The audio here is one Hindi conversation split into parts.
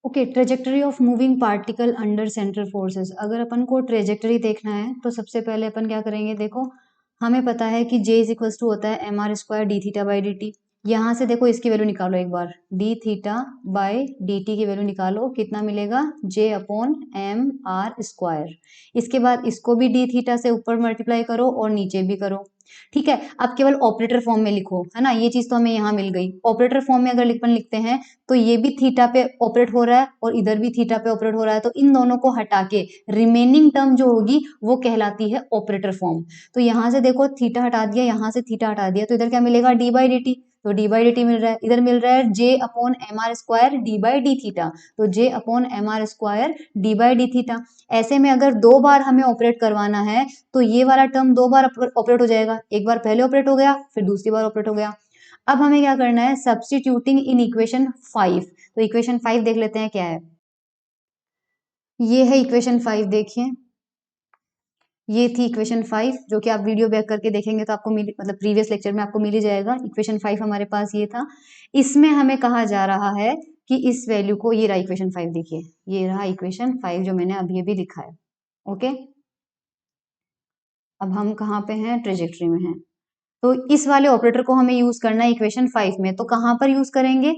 Okay, trajectory of moving particle under central forces. अगर अपन को ट्रेजेक्टरी देखना है तो सबसे पहले अपन क्या करेंगे, देखो हमें पता है कि J इज इक्वल्स टू होता है M are square D theta by D T. यहाँ से देखो इसकी वैल्यू निकालो एक बार, D theta by D T की वैल्यू निकालो, कितना मिलेगा, J upon M R square. इसके बाद इसको भी डी थीटा से ऊपर मल्टीप्लाई करो और नीचे भी करो। ठीक है, अब केवल ऑपरेटर फॉर्म में लिखो, है ना, ये चीज तो हमें यहाँ मिल गई। ऑपरेटर फॉर्म में अगर अपन लिखते हैं तो ये भी थीटा पे ऑपरेट हो रहा है और इधर भी थीटा पे ऑपरेट हो रहा है, तो इन दोनों को हटा के रिमेनिंग टर्म जो होगी वो कहलाती है ऑपरेटर फॉर्म। तो यहाँ से देखो थीटा हटा दिया, यहाँ से थीटा हटा दिया, तो इधर क्या मिलेगा, डी बाई डी टी। तो डी बाई डी टी मिल रहा है, इधर मिल रहा है J upon M R square D by D theta, तो J upon M R square D by D theta. ऐसे में अगर दो बार हमें ऑपरेट करवाना है तो ये वाला टर्म दो बार ऑपरेट हो जाएगा, एक बार पहले ऑपरेट हो गया फिर दूसरी बार ऑपरेट हो गया। अब हमें क्या करना है, सब्स्टिट्यूटिंग इन इक्वेशन 5। तो इक्वेशन 5 देख लेते हैं क्या है। ये है इक्वेशन 5, देखिए ये थी इक्वेशन 5, जो कि आप वीडियो बैक करके देखेंगे तो आपको मतलब प्रीवियस लेक्चर में आपको मिल ही जाएगा। इक्वेशन 5 हमारे पास ये था। इसमें हमें कहा जा रहा है कि इस वैल्यू को, ये रहा इक्वेशन 5, देखिए ये रहा इक्वेशन 5 जो मैंने अभी अभी लिखा है। ओके, अब हम कहाँ पे हैं, ट्रेजेक्ट्री में हैं। तो इस वाले ऑपरेटर को हमें यूज करना है इक्वेशन 5 में, तो कहाँ पर यूज करेंगे,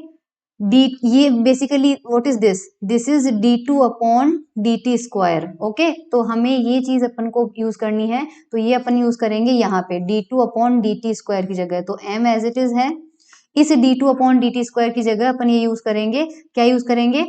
डी, ये basically what is this, this is D two upon d t square. Okay, तो हमें ये चीज अपन को यूज करनी है, तो ये अपन यूज करेंगे यहाँ पे d two upon d t square की जगह, तो एम एज इट इज है, इस d two upon d t square की जगह अपन ये यूज करेंगे, क्या यूज करेंगे,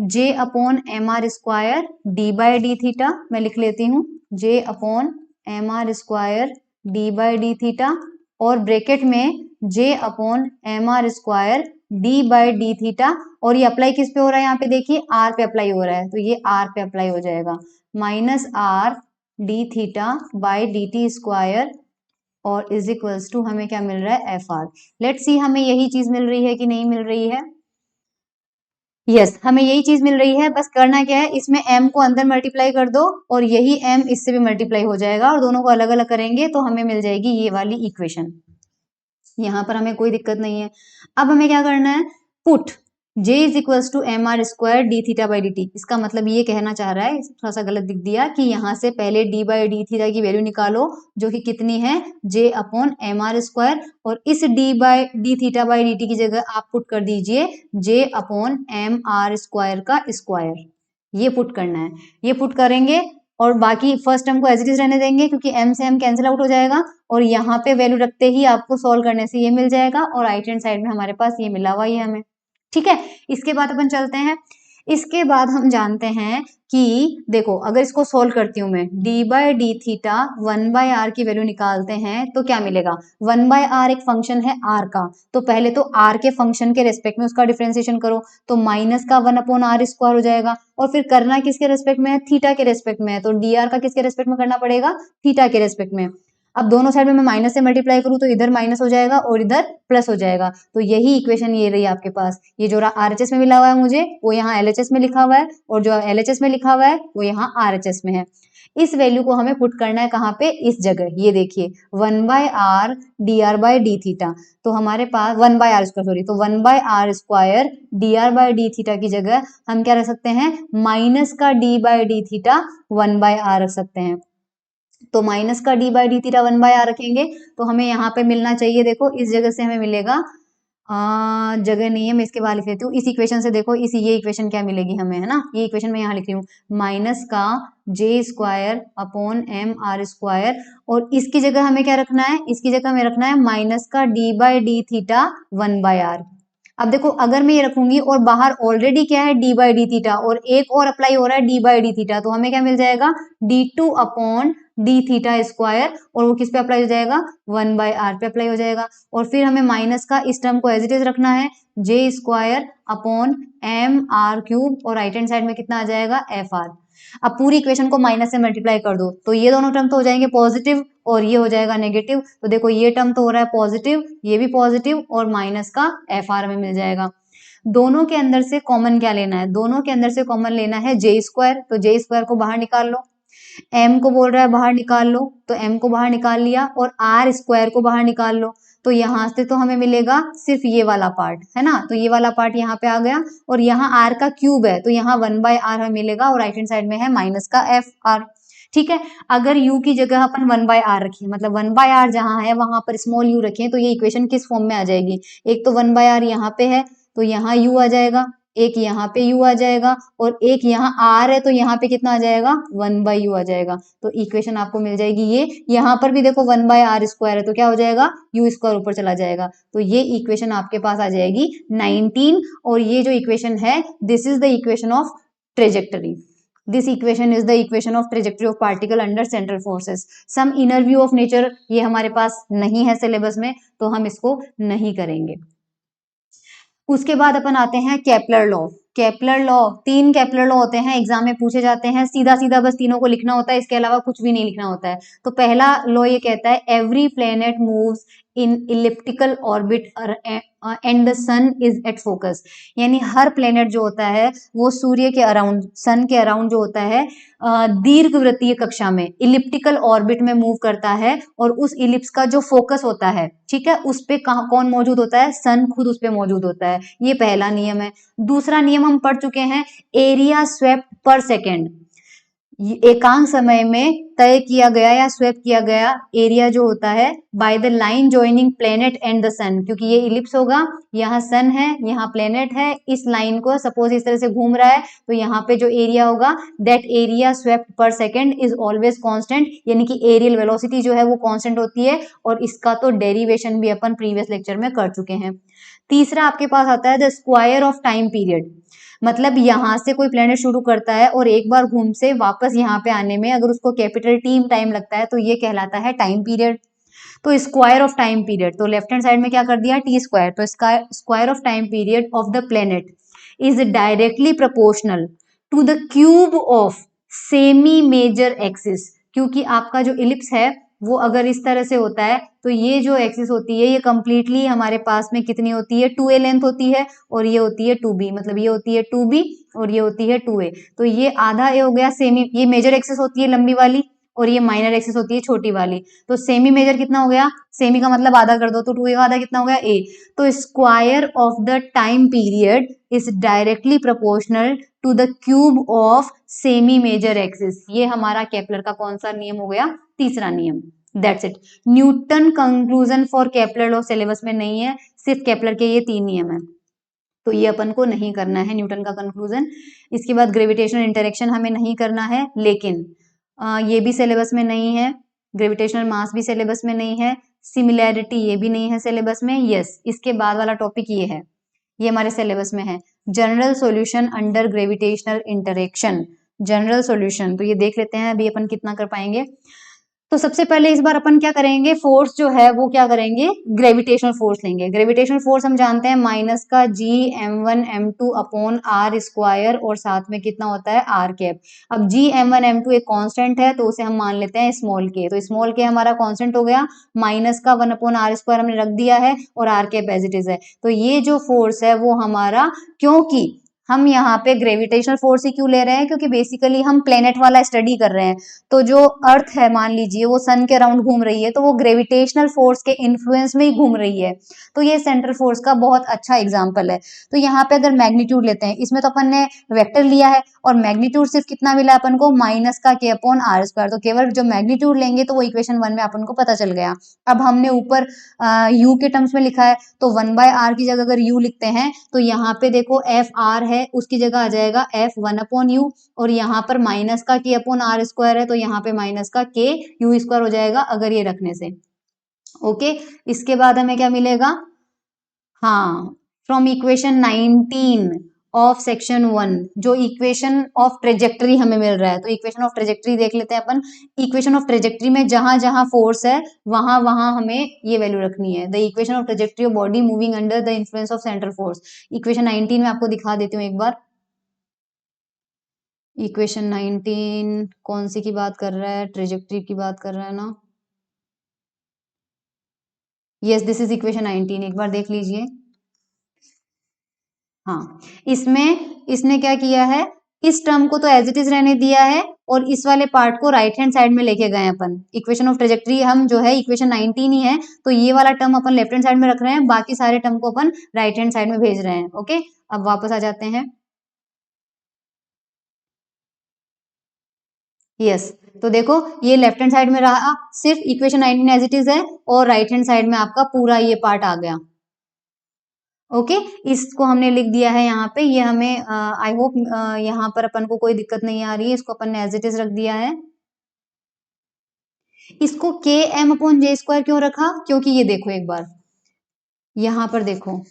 j upon M R square D by D theta. मैं लिख लेती हूँ, j upon M R square D by D theta, और ब्रैकेट में j upon M R square D by D theta, और ये अप्लाई किस पे हो रहा है, यहाँ पे देखिए आर पे अप्लाई हो रहा है, तो ये आर पे अप्लाई हो जाएगा, minus R D theta by D t square, और इज इक्वल्स टू हमें क्या मिल रहा है, एफ आर। लेट्स सी हमें यही चीज मिल रही है कि नहीं मिल रही है। यस, हमें यही चीज मिल रही है, बस करना क्या है, इसमें m को अंदर मल्टीप्लाई कर दो और यही m इससे भी मल्टीप्लाई हो जाएगा, और दोनों को अलग अलग करेंगे तो हमें मिल जाएगी ये वाली इक्वेशन। यहाँ पर हमें कोई दिक्कत नहीं है। अब हमें क्या करना है, put J is equals to m are square D theta by D t. इसका मतलब ये कहना चाह रहा है, थोड़ा सा गलत दिख दिया, कि यहाँ से पहले d बाई डी थीटा की वैल्यू निकालो जो कि कितनी है, J upon M R square, और इस d by D theta by D T की जगह आप पुट कर दीजिए J upon M R square का स्क्वायर। ये पुट करना है, ये पुट करेंगे और बाकी फर्स्ट टर्म को एज इट इज रहने देंगे क्योंकि m से m कैंसिल आउट हो जाएगा, और यहाँ पे वैल्यू रखते ही आपको सॉल्व करने से ये मिल जाएगा, और राइट हैंड साइड में हमारे पास ये मिला हुआ ही है हमें। ठीक है, इसके बाद अपन चलते हैं। इसके बाद हम जानते हैं कि देखो अगर इसको सोल्व करती हूँ मैं, D by D theta 1/r की वैल्यू निकालते हैं तो क्या मिलेगा, 1/r एक फंक्शन है r का, तो पहले तो r के फंक्शन के रेस्पेक्ट में उसका डिफरेंशिएशन करो, तो माइनस का 1/r स्क्वायर हो जाएगा, और फिर करना किसके रेस्पेक्ट में है, थीटा के रेस्पेक्ट में है, तो dr का किसके रेस्पेक्ट में करना पड़ेगा, थीटा के रेस्पेक्ट में। अब दोनों साइड में मैं माइनस से मल्टीप्लाई करूँ तो इधर माइनस हो जाएगा और इधर प्लस हो जाएगा, तो यही इक्वेशन ये रही आपके पास। ये जो RHS में मिला हुआ है मुझे, वो यहाँ LHS में लिखा हुआ है, और जो LHS में लिखा हुआ है वो यहाँ RHS में है। इस वैल्यू को हमें पुट करना है कहाँ पे, इस जगह, ये देखिए 1/r dr by D theta, तो हमारे पास 1/r स्क्वायर, सॉरी, तो 1/r square dr by D theta की जगह हम क्या रख सकते हैं, माइनस का d by D theta 1/r रख सकते हैं, तो माइनस का d by D theta 1/r रखेंगे, तो हमें यहाँ पे मिलना चाहिए, देखो इस जगह से हमें मिलेगा, जगह नहीं है, मैं इसके बाद लिख लेती हूँ, इस इक्वेशन से देखो, ये इक्वेशन क्या मिलेगी हमें, है ना, ये इक्वेशन मैं यहाँ लिख रही हूँ, माइनस का j square upon M R square, और इसकी जगह हमें क्या रखना है, इसकी जगह हमें रखना है माइनस का d by D theta 1/r। अब देखो अगर मैं ये रखूंगी और बाहर ऑलरेडी क्या है, d बाई डी थीटा, और एक और अप्लाई हो रहा है d बाई डी थीटा, तो हमें क्या मिल जाएगा, d2 upon d theta square, और वो किस पे अप्लाई हो जाएगा, 1/r पे अप्लाई हो जाएगा, और फिर हमें माइनस का इस टर्म को एज इट इज रखना है, j square upon M r cube, और राइट हैंड साइड में कितना आ जाएगा, एफ आर। अब पूरी इक्वेशन को माइनस से मल्टीप्लाई कर दो तो ये दोनों टर्म तो हो जाएंगे पॉजिटिव और ये हो जाएगा नेगेटिव, तो देखो ये टर्म तो हो रहा है पॉजिटिव, ये भी पॉजिटिव, और माइनस का एफ आर हमें मिल जाएगा। दोनों के अंदर से कॉमन क्या लेना है, दोनों के अंदर से कॉमन लेना है j स्क्वायर, तो j स्क्वायर को बाहर निकाल लो, m को बोल रहा है बाहर निकाल लो, तो m को बाहर निकाल लिया, और r स्क्वायर को बाहर निकाल लो, तो यहाँ से तो हमें मिलेगा सिर्फ ये वाला पार्ट, है ना, तो ये वाला पार्ट यहाँ पे आ गया, और यहाँ r का क्यूब है तो यहाँ 1/r हमें मिलेगा, और राइट हैंड साइड में है माइनस का fr। ठीक है, अगर u की जगह अपन 1/r रखें, मतलब 1/r जहाँ है वहां पर स्मॉल u रखें, तो ये इक्वेशन किस फॉर्म में आ जाएगी, एक तो 1/r यहाँ पे है तो यहाँ u आ जाएगा, एक यहाँ पे u आ जाएगा, और एक यहाँ r है तो यहाँ पे कितना आ जाएगा 1/u आ जाएगा। तो इक्वेशन आपको मिल जाएगी ये, यहाँ पर भी देखो 1/r² है तो क्या हो जाएगा u² ऊपर चला जाएगा, तो ये इक्वेशन आपके पास आ जाएगी 19। और ये जो इक्वेशन है this is the equation of trajectory, this equation is the equation of trajectory of particle under central forces. Some inner view of nature ये हमारे पास नहीं है सिलेबस में, तो हम इसको नहीं करेंगे। उसके बाद अपन आते हैं Kepler law. Kepler law, 3 Kepler law होते हैं, एग्जाम में पूछे जाते हैं, सीधा सीधा बस तीनों को लिखना होता है, इसके अलावा कुछ भी नहीं लिखना होता है। तो पहला लॉ ये कहता है every planet moves in elliptical orbit and the sun is at focus, यानी हर प्लेनेट जो होता है वो सूर्य के अराउंड, सन के अराउंड जो होता है दीर्घवृत्तीय कक्षा में इलिप्टिकल ऑर्बिट में मूव करता है, और उस इलिप्स का जो फोकस होता है, ठीक है, उस पे कहाँ कौन मौजूद होता है, सन खुद उस पे मौजूद होता है। ये पहला नियम है। दूसरा नियम हम पढ़ चुके हैं, एरिया स्वेप्ट पर सेकेंड, एकांक समय में तय किया गया या स्वेप किया गया एरिया जो होता है by the line joining planet and the sun, क्योंकि ये इलिप्स होगा, यहाँ सन है यहाँ प्लेनेट है, इस लाइन को सपोज इस तरह से घूम रहा है, तो यहाँ पे जो एरिया होगा दैट एरिया स्वेप्ट पर सेकेंड इज ऑलवेज कांस्टेंट, यानी कि एरियल वेलोसिटी जो है वो कांस्टेंट होती है, और इसका तो डेरिवेशन भी अपन प्रीवियस लेक्चर में कर चुके हैं। तीसरा आपके पास आता है the square of time period, मतलब यहाँ से कोई प्लेनेट शुरू करता है और एक बार घूम से वापस यहाँ पे आने में अगर उसको कैपिटल टी टाइम लगता है तो ये कहलाता है टाइम पीरियड। तो स्क्वायर ऑफ टाइम पीरियड, तो लेफ्ट हैंड साइड में क्या कर दिया t², तो square of time period of the planet is directly proportional to the cube of semi major axis, क्योंकि आपका जो इलिप्स है वो अगर इस तरह से होता है तो ये जो एक्सिस होती है ये कंप्लीटली हमारे पास में कितनी होती है 2a लेंथ होती है, और ये होती है 2b, मतलब ये होती है 2b और ये होती है 2a, तो ये आधा a हो गया सेमी, ये मेजर एक्सिस होती है लंबी वाली और ये माइनर एक्सिस होती है छोटी वाली, तो सेमी मेजर कितना हो गया, सेमी का मतलब आधा कर दो तो 2a का आधा कितना हो गया a, तो square of the time period is directly proportional to the cube of semi major axis. ये हमारा केपलर का कौन सा नियम हो गया, तीसरा नियम। That's it. Newton conclusion for Kepler law syllabus में नहीं है, सिर्फ केपलर के ये 3 नियम है, तो ये अपन को नहीं करना है न्यूटन का कंक्लूजन। इसके बाद ग्रेविटेशनल इंटरेक्शन हमें नहीं करना है, लेकिन ये भी सिलेबस में नहीं है, ग्रेविटेशनल मास भी सिलेबस में नहीं है, सिमिलैरिटी ये भी नहीं है सिलेबस में। यस, इसके बाद वाला टॉपिक ये है, ये हमारे सिलेबस में है, general solution under gravitational interaction, general solution. तो ये देख लेते हैं अभी अपन कितना कर पाएंगे। तो सबसे पहले इस बार अपन क्या करेंगे, फोर्स जो है वो क्या करेंगे, ग्रेविटेशनल फोर्स लेंगे। ग्रेविटेशनल फोर्स हम जानते हैं माइनस का Gm1m2 अपॉन r स्क्वायर, और साथ में कितना होता है r कैप। अब Gm1m2 एक कांस्टेंट है तो उसे हम मान लेते हैं स्मॉल के, तो स्मॉल के हमारा कांस्टेंट हो गया, माइनस का 1 अपॉन r स्क्वायर हमने रख दिया है, और r cap as it is है। तो ये जो फोर्स है वो हमारा, क्योंकि हम यहाँ पे ग्रेविटेशनल फोर्स ही क्यों ले रहे हैं, क्योंकि बेसिकली हम प्लेनेट वाला स्टडी कर रहे हैं, तो जो अर्थ है मान लीजिए वो सन के अराउंड घूम रही है, तो वो ग्रेविटेशनल फोर्स के इन्फ्लुएंस में ही घूम रही है, तो ये सेंट्रल फोर्स का बहुत अच्छा एग्जांपल है। तो यहाँ पे अगर मैग्नीट्यूड लेते हैं, इसमें तो अपन ने वेक्टर लिया है और मैग्नीट्यूड सिर्फ कितना मिला अपन को, माइनस का k अपॉन r स्क्वायर, तो केवल जो मैग्नीट्यूड लेंगे तो वो इक्वेशन 1 में अपन को पता चल गया। अब हमने ऊपर u के टर्म्स में लिखा है, तो 1/r की जगह अगर u लिखते हैं तो यहाँ पे देखो fr है उसकी जगह आ जाएगा f1 अपॉन u, और यहाँ पर माइनस का k अपॉन r स्क्वायर है तो यहाँ पे माइनस का k u स्क्वायर हो जाएगा अगर ये रखने से। ओके, इसके बाद हमें क्या मिलेगा, हाँ, फ्रॉम इक्वेशन 19 ऑफ सेक्शन 1 जो इक्वेशन ऑफ ट्रेजेक्टरी हमें मिल रहा है, तो इक्वेशन ऑफ ट्रेजेक्टरी देख लेते हैं अपन। इक्वेशन ऑफ ट्रेजेक्टरी में जहां जहां फोर्स है वहां वहां हमें ये वैल्यू रखनी है। The equation of trajectory of body moving under the influence of central force, equation 19 में आपको दिखा देती हूँ एक बार। इक्वेशन 19 कौन सी की बात कर रहा है, ट्रेजेक्टरी की बात कर रहा है ना। यस, दिस इज इक्वेशन 19, एक बार देख लीजिए। हाँ, इसमें इसने क्या किया है, इस टर्म को तो एज इट इज रहने दिया है और इस वाले पार्ट को राइट हैंड साइड में लेके गए अपन। इक्वेशन ऑफ ट्रेजेक्ट्री हम जो है इक्वेशन 19 ही है, तो ये वाला टर्म अपन लेफ्ट हैंड साइड में रख रहे हैं, बाकी सारे टर्म को अपन राइट हैंड साइड में भेज रहे हैं। ओके, अब वापस आ जाते हैं। यस, तो देखो ये लेफ्ट हैंड साइड में रहा, सिर्फ इक्वेशन 19 एज इट इज है, और राइट हैंड साइड में आपका पूरा ये पार्ट आ गया। ओके, इसको हमने लिख दिया है यहाँ पे। ये हमें आई होप यहाँ पर अपन को कोई दिक्कत नहीं आ रही है, इसको अपन ने एज इट इज रख दिया है। इसको के एम अपॉन जे स्क्वायर क्यों रखा? क्योंकि ये देखो एक बार यहाँ पर देखो,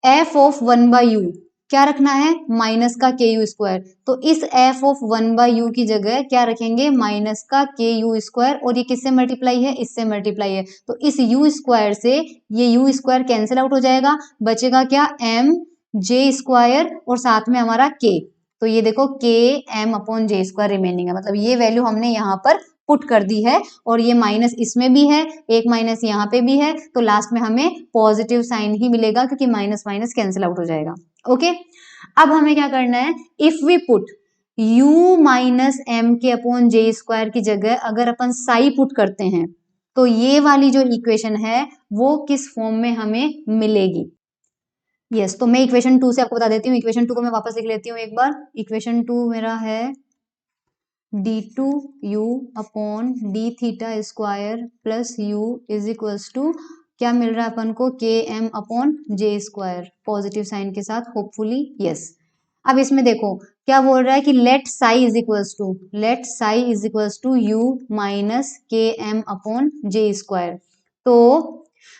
एफ ऑफ 1/u क्या रखना है? माइनस का के यू स्क्वायर। तो इस एफ ऑफ 1/u की जगह क्या रखेंगे? माइनस का के यू स्क्वायर, और ये किससे मल्टीप्लाई है? इससे मल्टीप्लाई है। तो इस यू स्क्वायर से ये यू स्क्वायर कैंसिल आउट हो जाएगा, बचेगा क्या? एम जे स्क्वायर और साथ में हमारा के। तो ये देखो के एम अपॉन जे स्क्वायर रिमेनिंग है, मतलब ये वैल्यू हमने यहाँ पर पुट कर दी है, और ये माइनस इसमें भी है, एक माइनस यहाँ पे भी है, तो लास्ट में हमें पॉजिटिव साइन ही मिलेगा, क्योंकि माइनस माइनस कैंसिल आउट हो जाएगा। ओके, अब हमें क्या करना है? If we put u minus m k upon J square की जगह अगर अपन साई पुट करते हैं, तो ये वाली जो इक्वेशन है वो किस फॉर्म में हमें मिलेगी? यस, तो मैं इक्वेशन 2 से आपको बता देती हूँ। इक्वेशन 2 को मैं वापस लिख लेती हूँ एक बार। इक्वेशन 2 मेरा है d2u upon d theta square plus u is equals to क्या मिल रहा है अपन को? के एम अपॉन जे स्क्वायर, पॉजिटिव साइन के साथ होपफुली। यस, अब इसमें देखो क्या बोल रहा है कि let psi is equals to u minus k m upon J square. तो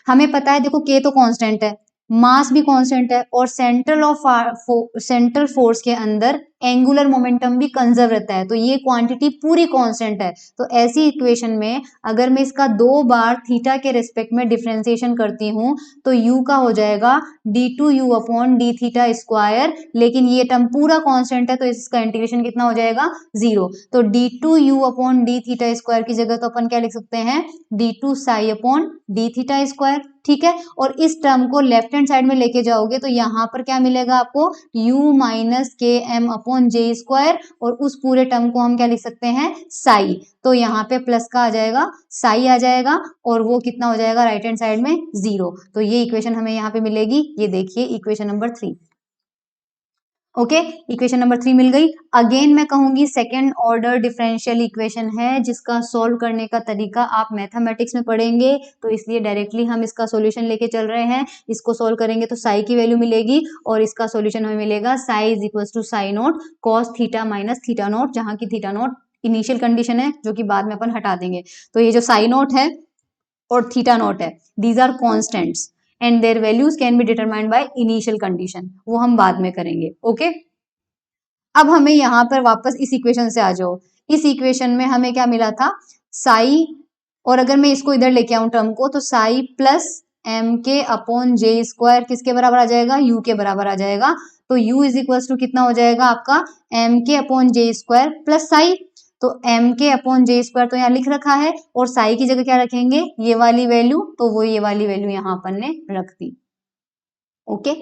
हमें पता है, देखो के तो कांस्टेंट है, मास भी कांस्टेंट है, और सेंट्रल फोर्स के अंदर एंगुलर मोमेंटम भी कंजर्व रहता है, तो ये क्वांटिटी पूरी कांस्टेंट है। तो ऐसी इक्वेशन में अगर मैं इसका 2 बार थीटा के रिस्पेक्ट में डिफरेंशिएशन करती हूँ, तो u का हो जाएगा d2u upon d theta square, लेकिन ये टर्म पूरा कांस्टेंट है, तो इसका इंटीग्रेशन कितना हो जाएगा? 0। तो d2u upon d theta square की जगह तो अपन क्या लिख सकते हैं? d2 psi upon d theta square. ठीक है, और इस टर्म को लेफ्ट हैंड साइड में लेके जाओगे तो यहाँ पर क्या मिलेगा आपको? u minus k m upon J square, और उस पूरे टर्म को हम क्या लिख सकते हैं? साई। तो यहाँ पे प्लस का आ जाएगा, साई आ जाएगा, और वो कितना हो जाएगा राइट हैंड साइड में? 0। तो ये इक्वेशन हमें यहाँ पे मिलेगी, ये देखिए equation number 3। Okay, equation number 3 मिल गई। अगेन मैं कहूंगी सेकेंड ऑर्डर डिफरेंशियल इक्वेशन है, जिसका सॉल्व करने का तरीका आप मैथमेटिक्स में पढ़ेंगे, तो इसलिए डायरेक्टली हम इसका सॉल्यूशन लेके चल रहे हैं। इसको सॉल्व करेंगे तो साई की वैल्यू मिलेगी, और इसका सॉल्यूशन हमें मिलेगा psi is equal to psi naught cos theta minus theta naught, जहां की थीटा नॉट इनिशियल कंडीशन है, जो कि बाद में अपन हटा देंगे। तो ये जो साई नॉट है और थीटा नॉट है, these are constants and their values can be determined by initial condition, वो हम बाद में करेंगे। ओके, अब हमें यहाँ पर वापस इस इक्वेशन से आ जाओ। इस इक्वेशन में हमें क्या मिला था? साई, और अगर मैं इसको इधर लेके आऊं टर्म को, तो Sai plus M k upon J square किसके बराबर आ जाएगा? यू के बराबर आ जाएगा। तो यू इज इक्वल टू कितना हो जाएगा आपका? M k upon J square plus psi. तो एम के अपॉन जे स्क्वायर तो यहाँ लिख रखा है, और साई की जगह क्या रखेंगे? ये वाली वैल्यू, तो वो ये वाली वैल्यू यहाँ अपन ने रख दी। ओके,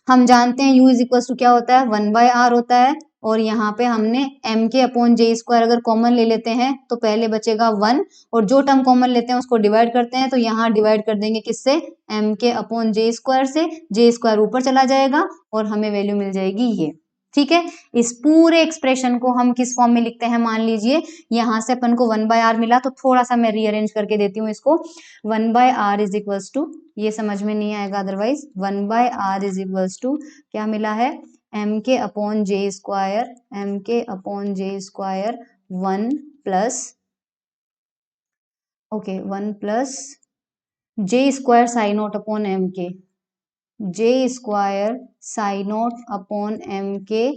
हम जानते हैं u इज इक्वल टू क्या होता है? 1/r होता है, और यहाँ पे हमने m K upon J square अगर कॉमन ले लेते हैं तो पहले बचेगा 1, और जो टर्म कॉमन लेते हैं उसको डिवाइड करते हैं, तो यहाँ डिवाइड कर देंगे किससे? m K upon J square से। जे स्क्वायर ऊपर चला जाएगा और हमें वैल्यू मिल जाएगी ये। ठीक है, इस पूरे एक्सप्रेशन को हम किस फॉर्म में लिखते हैं? मान लीजिए यहाँ से अपन को 1/r मिला, तो थोड़ा सा मैं रीअरेंज करके देती हूँ इसको। 1/r इज इक्वल्स टू, ये समझ में नहीं आएगा otherwise, 1/r is equals to क्या मिला है? m के अपॉन जे स्क्वायर, m के अपॉन जे square 1 plus, okay 1 plus J square psi naught upon M K, J square psi naught upon M K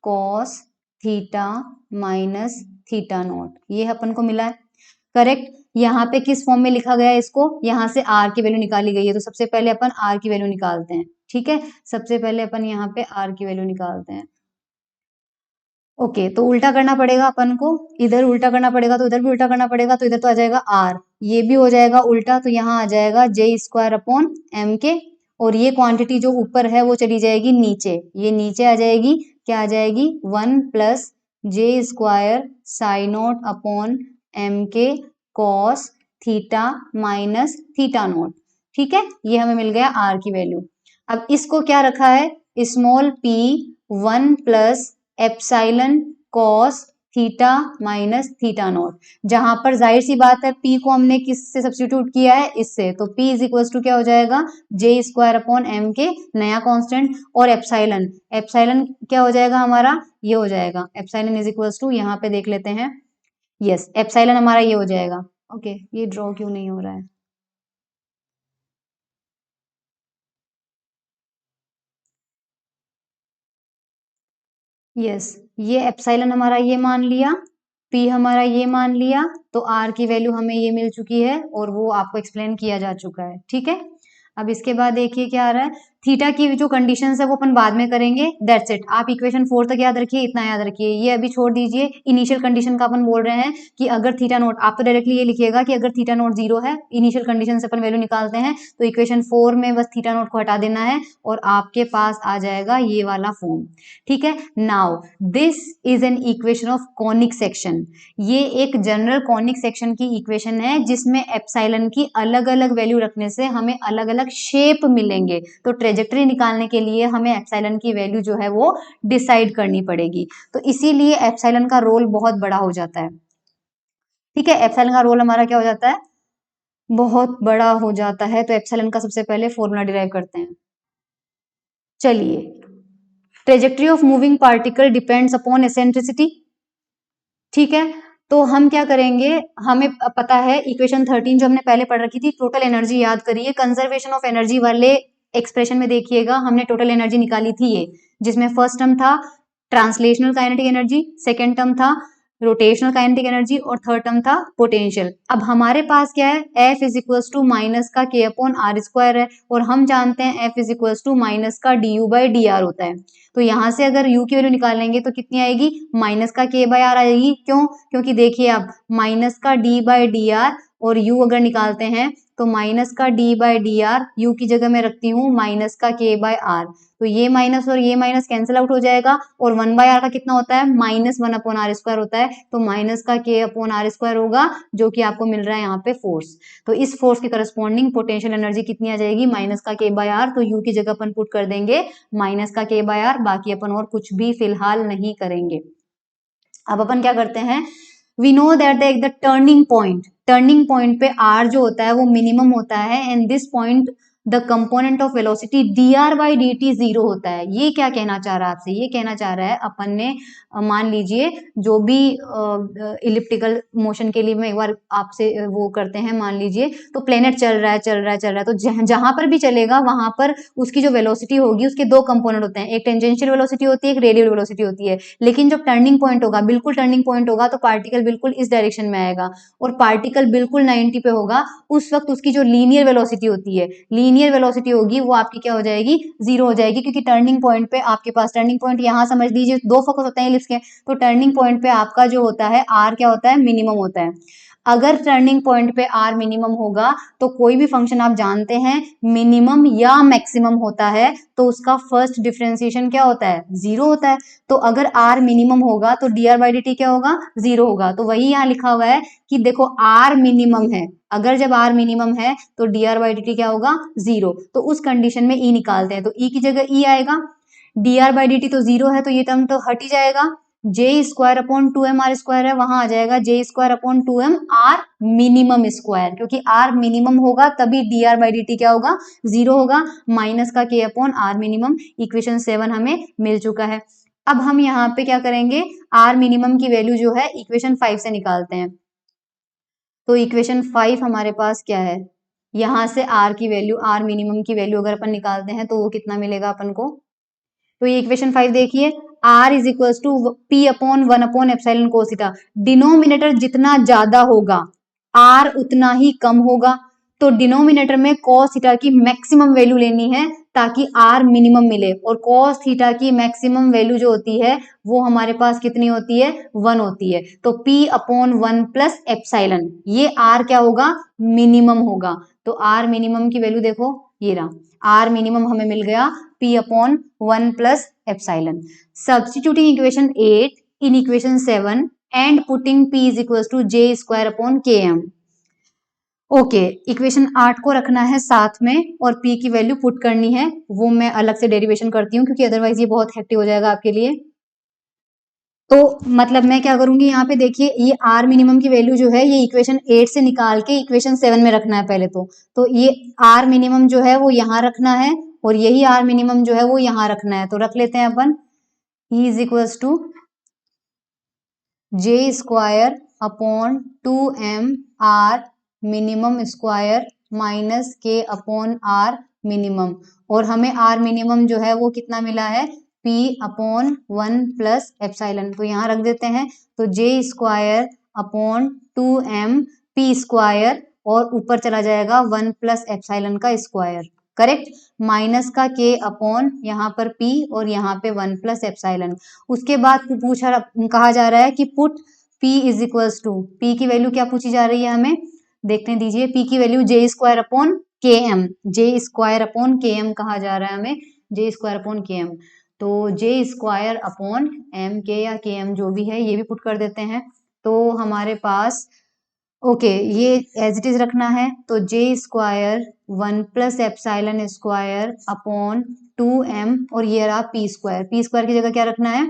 cos theta minus theta naught, ये अपन को मिला है। करेक्ट, यहाँ पे किस फॉर्म में लिखा गया है इसको? यहाँ से आर की वैल्यू निकाली गई है, तो सबसे पहले अपन आर की वैल्यू निकालते हैं। ठीक है, सबसे पहले अपन यहाँ पे आर की वैल्यू निकालते हैं। ओके, तो उल्टा करना पड़ेगा अपन को, इधर उल्टा करना पड़ेगा तो इधर भी उल्टा करना पड़ेगा, तो इधर तो आ जाएगा आर, ये भी हो जाएगा उल्टा, तो यहाँ आ जाएगा जे स्क्वायर अपॉन एम के, और ये क्वांटिटी जो ऊपर है वो चली जाएगी नीचे, ये नीचे आ जाएगी, क्या आ जाएगी? 1 plus J square psi naught upon M K cos theta minus theta naught. ठीक है, ये हमें मिल गया आर की वैल्यू। अब इसको क्या रखा है, small P 1 plus epsilon cos theta minus theta note. जहां पर जाहिर सी बात है p को हमने किससे सब्स्टिट्यूट किया है, इससे, तो p इज इक्वल टू क्या हो जाएगा, जे स्क्वायर अपॉन एम के नया कांस्टेंट, और एप्साइलन, एप्साइलन क्या हो जाएगा हमारा, ये हो जाएगा एप्साइलन इज इक्वल टू, यहाँ पे देख लेते हैं, यस एप्साइलन हमारा ये हो जाएगा। ओके, ये ड्रॉ क्यों नहीं हो रहा है, यस ये एप्साइलन हमारा ये मान लिया, पी हमारा ये मान लिया, तो आर की वैल्यू हमें ये मिल चुकी है और वो आपको एक्सप्लेन किया जा चुका है। ठीक है, अब इसके बाद देखिए क्या आ रहा है, थीटा की जो कंडीशंस है वो अपन बाद में करेंगे, दैट्स इट। आप इक्वेशन 4 तक याद रखिए, इतना याद रखिए, ये अभी छोड़ दीजिए। इनिशियल कंडीशन का अपन बोल रहे हैं कि अगर थीटा नोट, आप तो डायरेक्टली ये लिखिएगा कि अगर थीटा नोट 0 है, इनिशियल कंडीशन से अपन वैल्यू निकालते हैं, तो इक्वेशन 4 में बस थीटा नोट को हटा देना है और आपके पास आ जाएगा ये वाला फॉर्म। ठीक है, now this is an equation of conic section. ये एक जनरल कॉनिक सेक्शन की इक्वेशन है जिसमें एप्साइलन की अलग अलग वैल्यू रखने से हमें अलग अलग शेप मिलेंगे। तो ट्रेजेक्टरी निकालने के लिए हमें एप्साइलन की वैल्यू जो है वो डिसाइड करनी पड़ेगी, तो इसीलिए एप्साइलन का रोल बहुत बड़ा हो जाता है। ठीक है, एप्साइलन का रोल हमारा क्या हो जाता है, बहुत बड़ा हो जाता है। तो एप्सिलॉन का सबसे पहले फॉर्मूला डिराइव करते हैं। चलिए, trajectory of moving particle depends upon eccentricity. ठीक है, तो हम क्या करेंगे, हमें पता है इक्वेशन 13 जो हमने पहले पढ़ रखी थी, टोटल एनर्जी याद करिए, कंजर्वेशन ऑफ एनर्जी वाले एक्सप्रेशन में देखिएगा हमने टोटल एनर्जी निकाली थी ये, जिसमें फर्स्ट टर्म था translational kinetic energy, second term था रोटेशनल काइनेटिक एनर्जी और थर्ड टर्म था पोटेंशियल। अब हमारे पास क्या है, F is equals to minus का के अपॉन आर स्क्वायर है, और हम जानते हैं F is equals to minus का D U by D R होता है। तो यहां से अगर u की वैल्यू निकालेंगे तो कितनी आएगी, माइनस का k बाई आर आएगी। क्यों, क्योंकि देखिए आप माइनस का d बाई डी आर और u अगर निकालते हैं तो माइनस का d by D are, you की जगह मैं रखती हूँ माइनस का k बाई आर, तो ये माइनस और ये माइनस कैंसिल आउट हो जाएगा, और 1 बाय आर का कितना होता है, माइनस 1 अपॉन आर स्क्वायर होता है, तो माइनस का k अपॉन आर स्क्वायर होगा, जो कि आपको मिल रहा है यहाँ पे फोर्स। तो इस फोर्स के करस्पॉन्डिंग पोटेंशियल एनर्जी कितनी आ जाएगी, माइनस का k बाय आर, तो u की जगह अपन पुट कर देंगे माइनस का k बाय आर, बाकी अपन और कुछ भी फिलहाल नहीं करेंगे। अब अपन क्या करते हैं, we know that the turning point पे r जो होता है वो मिनिमम होता है, and this point the component of velocity dr by dt zero होता है। ये क्या कहना चाह रहा है आपसे, ये कहना चाह रहा है अपन ने मान लीजिए जो भी इलिप्टिकल मोशन के लिए मैं एक बार आपसे वो करते हैं, मान लीजिए तो प्लेनेट चल रहा है, तो जहां पर भी चलेगा वहां पर उसकी जो वेलोसिटी होगी उसके दो कंपोनेंट होते हैं, एक टेंजेंशियल वेलोसिटी होती है, एक रेडियल वेलोसिटी होती है। लेकिन जब टर्निंग पॉइंट होगा, बिल्कुल टर्निंग पॉइंट होगा, तो पार्टिकल बिल्कुल इस डायरेक्शन में आएगा, और पार्टिकल बिल्कुल 90 पे होगा, उस वक्त उसकी जो लीनियर वेलोसिटी होती है, लीनियर वेलोसिटी होगी वो आपकी क्या हो जाएगी, जीरो हो जाएगी, क्योंकि टर्निंग पॉइंट पे आपके पास, टर्निंग पॉइंट यहाँ समझ लीजिए दो फोकस होते हैं इलिप्स के, तो टर्निंग पॉइंट पे आपका जो होता है आर क्या होता है, मिनिमम होता है। अगर टर्निंग पॉइंट पे आर मिनिमम होगा तो कोई भी फंक्शन आप जानते हैं मिनिमम या मैक्सिमम होता है, तो उसका फर्स्ट डिफरेंशिएशन क्या होता है, जीरो होता है। तो अगर आर मिनिमम होगा तो D r by D t क्या होगा, जीरो होगा। तो वही यहाँ लिखा हुआ है कि देखो आर मिनिमम है, अगर जब आर मिनिमम है तो D r by D t क्या होगा, जीरो। तो उस कंडीशन में ई निकालते हैं, तो ई की जगह ई आएगा, d r by D T तो जीरो है तो ये टर्म तो हट ही जाएगा, j square upon 2m r square है, वहां आ जाएगा j square upon 2m r minimum square, क्योंकि आर मिनिमम होगा तभी d r by D t क्या होगा, जीरो होगा, माइनस का k upon r minimum. Equation 7 हमें मिल चुका है। अब हम यहाँ पे क्या करेंगे, आर मिनिमम की वैल्यू जो है इक्वेशन 5 से निकालते हैं। तो इक्वेशन 5 हमारे पास क्या है, यहां से आर की वैल्यू, आर मिनिमम की वैल्यू अगर अपन निकालते हैं तो वो कितना मिलेगा अपन को, तो ये इक्वेशन 5 देखिए, r is equal to p upon 1 upon epsilon cos theta. Denominator जितना ज्यादा होगा r उतना ही कम होगा, तो डिनोमिनेटर में cos थीटा की मैक्सिमम वैल्यू लेनी है ताकि r मिनिमम मिले, और cos थीटा की मैक्सिमम वैल्यू जो होती है वो हमारे पास कितनी होती है, 1 होती है। तो p अपॉन 1 प्लस एप्सिलॉन, ये r क्या होगा, मिनिमम होगा। तो r मिनिमम की वैल्यू देखो, ये रहा r मिनिमम हमें मिल गया p upon 1 plus epsilon. Substituting equation 8 in equation 7 and putting p is equal to j square upon km। Okay, equation 8 को रखना है साथ में और p की वैल्यू पुट करनी है, वो मैं अलग से डेरिवेशन करती हूँ क्योंकि अदरवाइज ये बहुत हेक्टिक हो जाएगा आपके लिए। तो मतलब मैं क्या करूंगी यहाँ पे, देखिए ये आर मिनिमम की वैल्यू जो है ये इक्वेशन 8 से निकाल के इक्वेशन 7 में रखना है पहले तो ये आर मिनिमम जो है वो यहाँ रखना है और यही आर मिनिमम जो है वो यहाँ रखना है। तो रख लेते हैं अपन, E is equals to j square upon 2m r minimum square minus k upon r minimum, और हमें आर मिनिमम जो है वो कितना मिला है, p अपॉन 1 प्लस एप्साइलन। तो यहाँ रख देते हैं, तो जे square upon 2m p square और ऊपर चला जाएगा 1 प्लस एप्साइलन का स्क्वायर, करेक्ट, माइनस का k अपॉन यहाँ पर p और यहाँ पे 1 प्लस एप्साइलन। उसके बाद कहा जा रहा है कि put p is equals to, p की वैल्यू क्या पूछी जा रही है हमें, देखने दीजिए, p की value j square upon km, j square upon km कहा जा रहा है हमें, j स्क्वायर अपॉन km। तो j square upon m k या km जो भी है ये भी पुट कर देते हैं। तो हमारे पास ओके ये एज इट इज रखना है, तो जे square 1 plus epsilon square upon 2m और ये रहा p स्क्वायर की जगह क्या रखना है,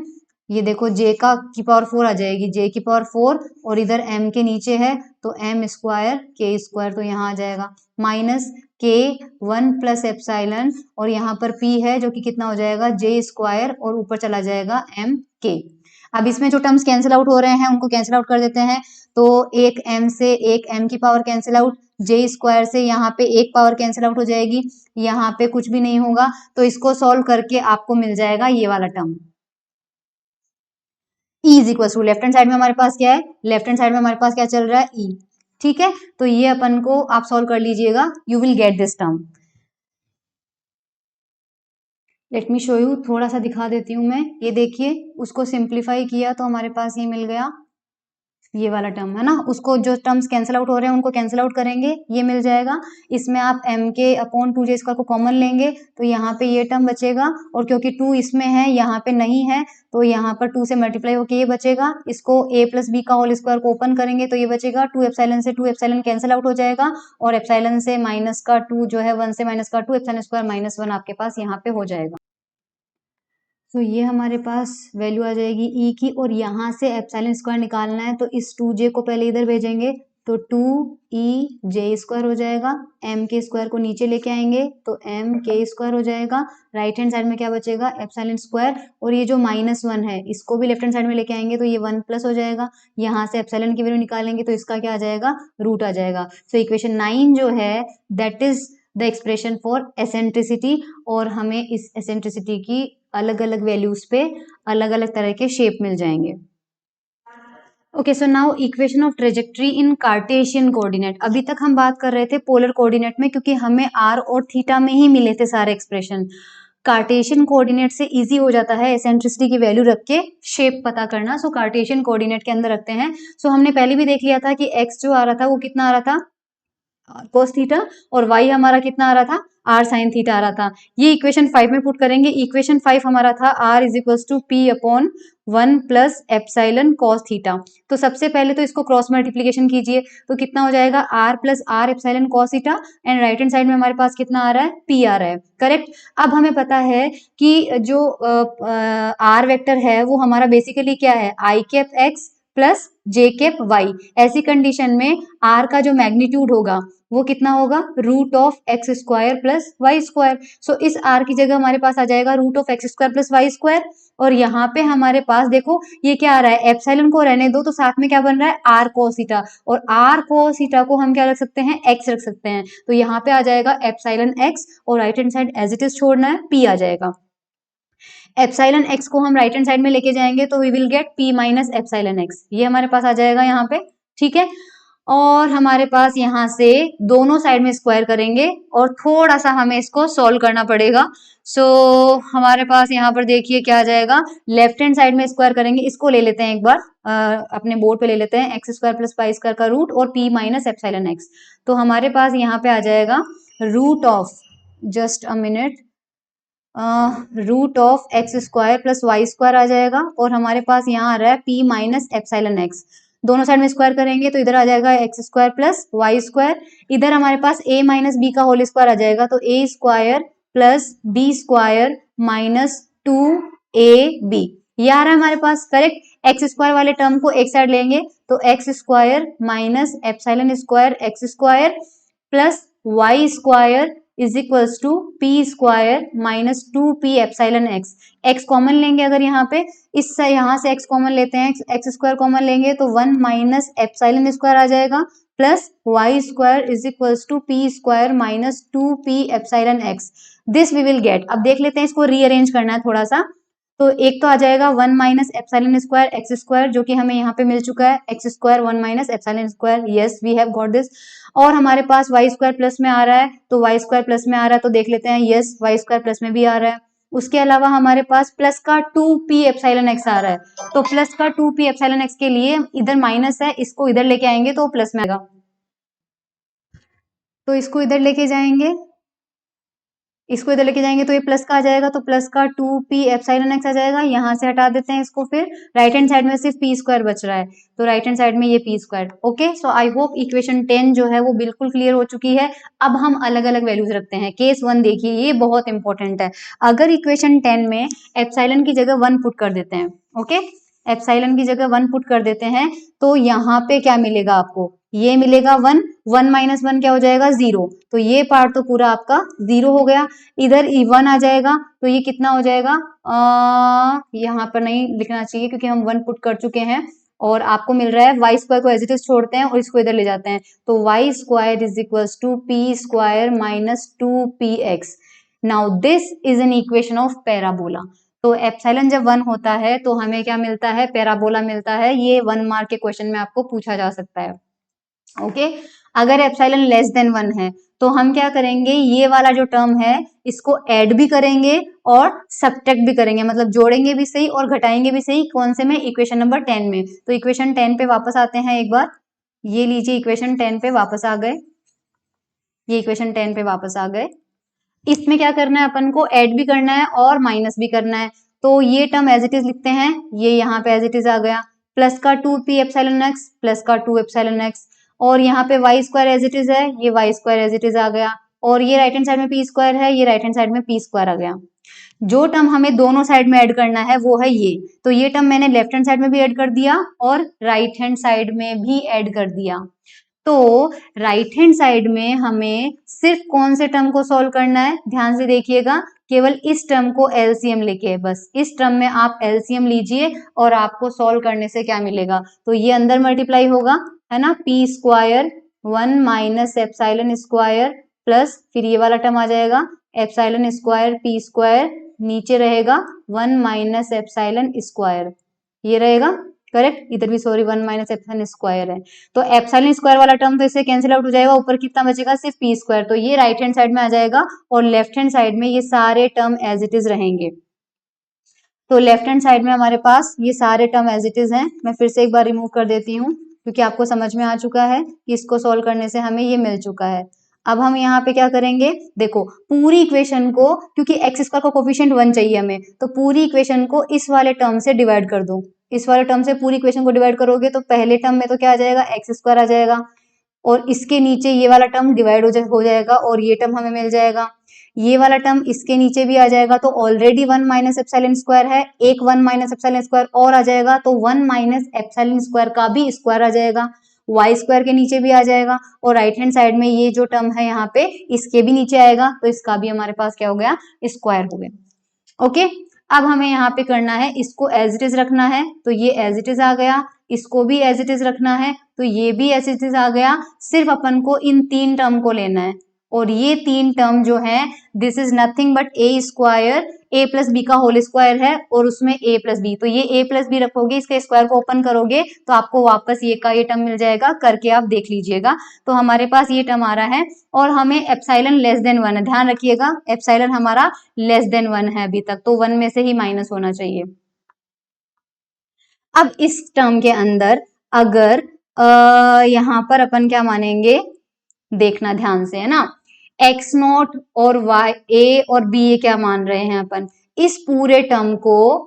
ये देखो j का की पावर 4 आ जाएगी, j की पावर 4 और इधर m के नीचे है तो m स्क्वायर k स्क्वायर, तो यहाँ आ जाएगा माइनस k 1 प्लस एप्साइलन और यहाँ पर p है जो कि कितना हो जाएगा j स्क्वायर और ऊपर चला जाएगा m k। अब इसमें जो टर्म्स कैंसिल आउट हो रहे हैं उनको कैंसिल आउट कर देते हैं, तो एक m से एक m की power cancel out, j square से यहाँ पे एक पावर कैंसिल आउट हो जाएगी, यहाँ पे कुछ भी नहीं होगा, तो इसको सॉल्व करके आपको मिल जाएगा ये वाला term E is equal to, left hand side में हमारे पास क्या है, लेफ्ट हैंड साइड में हमारे पास क्या चल रहा है E, ठीक है, तो ये अपन को आप सॉल्व कर लीजिएगा, you will get this term. Let me show you, थोड़ा सा दिखा देती हूँ मैं, ये देखिए उसको सिंप्लीफाई किया तो हमारे पास ये मिल गया, ये वाला टर्म है ना, उसको जो टर्म्स कैंसिल आउट हो रहे हैं उनको कैंसिल आउट करेंगे, ये मिल जाएगा, इसमें आप m K upon 2j square को कॉमन लेंगे तो यहाँ पे ये टर्म बचेगा, और क्योंकि 2 इसमें है यहाँ पे नहीं है तो यहाँ पर 2 से मल्टीप्लाई होके ये बचेगा, इसको a प्लस बी का होल स्क्वायर को ओपन करेंगे तो ये बचेगा 2 एप्सिलॉन से 2 एप्सिलॉन कैंसिल आउट हो जाएगा, और एप्सिलॉन से माइनस का 2 जो है 1 से माइनस का 2 एप्सिलॉन स्क्वायर माइनस 1 आपके पास यहाँ पे हो जाएगा। तो ये हमारे पास वैल्यू आ जाएगी ई की, और यहाँ से एप्सिलॉन स्क्वायर निकालना है तो इस 2j को पहले इधर भेजेंगे तो 2e स्क्वायर हो जाएगा, m के स्क्वायर को नीचे लेके आएंगे तो m k स्क्वायर हो जाएगा, राइट हैंड साइड में क्या बचेगा एप्सिलॉन स्क्वायर, और ये जो -1 है इसको भी लेफ्ट हैंड साइड में लेके आएंगे तो ये 1 प्लस हो जाएगा, यहाँ से एप्सिलॉन की वैल्यू निकालेंगे तो इसका क्या आ जाएगा, रूट आ जाएगा। सो इक्वेशन 9 जो है that is the expression for eccentricity, और हमें इस एसेंट्रिसिटी की अलग अलग वैल्यूज पे अलग अलग तरह के शेप मिल जाएंगे। Okay, so now equation of trajectory in Cartesian coordinate. अभी तक हम बात कर रहे थे पोलर कोऑर्डिनेट में क्योंकि हमें आर और थीटा में ही मिले थे सारे एक्सप्रेशन। कार्टेशियन कोऑर्डिनेट से इजी हो जाता है एसेंट्रिसिटी की वैल्यू रख के शेप पता करना, सो कार्टेशियन कोऑर्डिनेट के अंदर रखते हैं। सो हमने पहले भी देख लिया था कि एक्स जो आ रहा था वो कितना आ रहा था कोस थीटा, और y हमारा कितना आ रहा था r साइन थीटा आ रहा था। ये इक्वेशन 5 में पुट करेंगे, इक्वेशन 5 हमारा था r is equals to p upon 1 plus epsilon cos theta. तो सबसे पहले तो इसको क्रॉस मल्टीप्लीकेशन कीजिए तो कितना हो जाएगा r plus r epsilon cos theta, and right hand side में हमारे पास कितना आ रहा है p आ रहा है, करेक्ट। अब हमें पता है कि जो r वेक्टर है वो हमारा बेसिकली क्या है i cap x plus J cap Y, ऐसी कंडीशन में r का जो मैग्नीट्यूड होगा वो कितना होगा root of X square plus Y square. So इस r की जगह हमारे पास आ जाएगा root of X square plus Y square, और यहाँ पे हमारे पास देखो ये क्या आ रहा है, एप्सिलॉन को रहने दो तो साथ में क्या बन रहा है आर कोस थीटा, और आर कोस थीटा को हम क्या रख सकते हैं एक्स रख सकते हैं, तो यहाँ पे आ जाएगा एप्सिलॉन एक्स और right hand side as it is छोड़ना है p आ जाएगा। एप्सिलॉन एक्स को हम राइट हैंड साइड में लेके जाएंगे तो we will get p minus epsilon x, ये हमारे पास आ जाएगा यहाँ पे, ठीक है। और हमारे पास यहाँ से दोनों साइड में स्क्वायर करेंगे और थोड़ा सा हमें इसको सॉल्व करना पड़ेगा। सो हमारे पास यहाँ पर देखिए क्या आ जाएगा, लेफ्ट हैंड साइड में स्क्वायर करेंगे, इसको ले लेते हैं एक बार अपने बोर्ड पे ले लेते हैं, X square plus Y square का रूट और p माइनस एप्सिलॉन एक्स, तो हमारे पास यहाँ पे आ जाएगा root of, just a minute, root of X square plus Y square आ जाएगा, और हमारे पास यहाँ आ रहा है p माइनस एप्सिलॉन एक्स। दोनों साइड में स्क्वायर करेंगे तो इधर आ जाएगा X square plus Y square, इधर हमारे पास a माइनस बी का होल स्क्वायर आ जाएगा, तो a square plus b square minus 2ab ये आ रहा है हमारे पास, करेक्ट। एक्स स्क्वायर वाले टर्म को एक साइड लेंगे तो x square minus epsilon square x square plus Y square is equals to p square minus 2p epsilon x. X common लेंगे अगर यहाँ पे, इस यहाँ से एक्स कॉमन लेते हैं, एक्स स्क्वायर कॉमन लेंगे तो 1 माइनस एप्सिलॉन स्क्वायर आ जाएगा plus Y square is equals to p square minus 2p epsilon x. This we will get. अब देख लेते हैं, इसको रीअरेंज करना है थोड़ा सा। तो एक तो आ जाएगा 1 minus epsilon square x square, जो कि हमें यहाँ पे मिल चुका है, x square 1 minus epsilon square, yes we have got this. और हमारे पास वाई स्क्वायर प्लस में आ रहा है, तो वाई स्क्वायर प्लस में आ रहा है तो देख लेते हैं, यस वाई स्क्वायर प्लस में भी आ रहा है। उसके अलावा हमारे पास प्लस का 2p एप्सिलॉन एक्स आ रहा है, तो प्लस का 2p एप्सिलॉन एक्स के लिए इधर माइनस है, इसको इधर लेके आएंगे तो प्लस में आएगा, तो इसको इधर लेके जाएंगे, इसको इधर लेके जाएंगे तो ये प्लस का आ जाएगा, तो प्लस का 2p एप्सिलॉन एक्स आ जाएगा। यहाँ से हटा देते हैं इसको, फिर राइट हैंड साइड में सिर्फ p स्क्वायर बच रहा है, तो राइट हैंड साइड में ये p square. Okay, so I hope equation 10 जो है वो बिल्कुल क्लियर हो चुकी है। अब हम अलग अलग वैल्यूज रखते हैं। केस 1 देखिए, ये बहुत इंपॉर्टेंट है। अगर इक्वेशन 10 में एप्सिलॉन की जगह 1 पुट कर देते हैं, ओके, एप्सिलॉन की जगह 1 पुट कर देते हैं, तो यहाँ पे क्या मिलेगा आपको, ये मिलेगा 1, 1 माइनस 1 क्या हो जाएगा 0, तो ये पार्ट तो पूरा आपका 0 हो गया। इधर 1 आ जाएगा तो ये कितना हो जाएगा, यहाँ पर नहीं लिखना चाहिए क्योंकि हम 1 पुट कर चुके हैं, और आपको मिल रहा है वाई स्क्वायर को एज इट इज छोड़ते हैं और इसको इधर ले जाते हैं, तो y square is equals to p square minus 2px। Now this is an equation of parabola. तो एप्सिलॉन जब 1 होता है तो हमें क्या मिलता है, पैराबोला मिलता है। ये 1 मार्क के क्वेश्चन में आपको पूछा जा सकता है। ओके, अगर एप्सिलॉन लेस देन 1 है तो हम क्या करेंगे, ये वाला जो टर्म है इसको ऐड भी करेंगे और सब्ट्रैक्ट भी करेंगे, मतलब जोड़ेंगे भी सही और घटाएंगे भी सही। कौन से में, इक्वेशन नंबर 10 में। तो इक्वेशन 10 पे वापस आते हैं एक बार, ये लीजिए इक्वेशन 10 पे वापस आ गए, ये इक्वेशन 10 पे वापस आ गए। इसमें क्या करना है, अपन को ऐड भी करना है और माइनस भी करना है, तो ये टर्म एज इट इज लिखते हैं, ये यहाँ पे एज इट इज आ गया, प्लस का 2p एप्सिलॉन एक्स प्लस का 2 एप्सिलॉन एक्स, और यहाँ पे Y square as it is है, ये Y square as it is आ गया, और ये राइट हैंड साइड में p स्क्वायर है, ये राइट हैंड साइड में p स्क्वायर आ गया। जो टर्म हमें दोनों साइड में ऐड करना है वो है ये, तो ये टर्म मैंने लेफ्ट हैंड साइड में भी ऐड कर दिया और राइट हैंड साइड में भी ऐड कर दिया। तो राइट हैंड साइड में हमें सिर्फ कौन से टर्म को सॉल्व करना है, ध्यान से देखिएगा, केवल इस टर्म को एलसीएम लेके, बस इस टर्म में आप एलसीएम लीजिए और आपको सॉल्व करने से क्या मिलेगा, तो ये अंदर मल्टीप्लाई होगा, है ना, P square 1 minus epsilon square plus फिर ये वाला टर्म आ जाएगा एप्सिलॉन स्क्वायर पी स्क्वायर, नीचे रहेगा 1 माइनस एप्सिलॉन स्क्वायर, ये रहेगा करेक्ट। इधर भी सॉरी 1 माइनस एप्सिलॉन स्क्वायर है, तो एप्सिलॉन स्क्वायर वाला टर्म तो इससे कैंसिल आउट हो जाएगा, ऊपर कितना बचेगा सिर्फ पी स्क्वायर, तो ये राइट हैंड साइड में आ जाएगा और लेफ्ट हैंड साइड में ये सारे टर्म एज इट इज रहेंगे। तो लेफ्ट हैंड साइड में हमारे पास ये सारे टर्म एज इट इज हैं। मैं फिर से एक बार रिमूव कर देती हूँ क्योंकि आपको समझ में आ चुका है कि इसको सॉल्व करने से हमें ये मिल चुका है। अब हम यहाँ पे क्या करेंगे, देखो पूरी इक्वेशन को, क्योंकि एक्स स्क्वायर का कोफिशिएंट 1 चाहिए हमें, तो पूरी इक्वेशन को इस वाले टर्म से डिवाइड कर दो। इस वाले टर्म से पूरी इक्वेशन को डिवाइड करोगे तो पहले टर्म में तो क्या आ जाएगा, एक्स स्क्वायर आ जाएगा, और इसके नीचे ये वाला टर्म डिवाइड हो जाएगा और ये टर्म हमें मिल जाएगा। ये वाला टर्म इसके नीचे भी आ जाएगा, तो ऑलरेडी 1 माइनस एप्सिलॉन स्क्वायर है, एक 1 माइनस एप्सिलॉन स्क्वायर और आ जाएगा, तो 1 माइनस एप्सिलॉन स्क्वायर का भी स्क्वायर आ जाएगा, वाई स्क्वायर के नीचे भी आ जाएगा, और राइट हैंड साइड में ये जो टर्म है यहाँ पे इसके भी नीचे आएगा, तो इसका भी हमारे पास क्या हो गया, स्क्वायर हो गया। ओके, अब हमें यहाँ पे करना है, इसको एज इट इज रखना है, तो ये एज इट इज आ गया, इसको भी एज इट इज रखना है, तो ये भी एज इट इज आ गया। सिर्फ अपन को इन 3 टर्म को लेना है, और ये 3 टर्म जो है this is nothing but a square, a plus b का होल स्क्वायर है और उसमें ए प्लस बी, तो ये ए प्लस बी रखोगे, इसके स्क्वायर को ओपन करोगे तो आपको वापस ये का ये टर्म मिल जाएगा, करके आप देख लीजिएगा। तो हमारे पास ये टर्म आ रहा है और हमें एप्सिलॉन लेस देन 1 है, ध्यान रखिएगा एप्सिलॉन हमारा लेस देन 1 है अभी तक, तो 1 में से ही माइनस होना चाहिए। अब इस टर्म के अंदर अगर यहाँ पर अपन क्या मानेंगे, देखना ध्यान से, है ना, एक्स नॉट और वाई ए और बी ये क्या मान रहे हैं अपन, इस पूरे टर्म को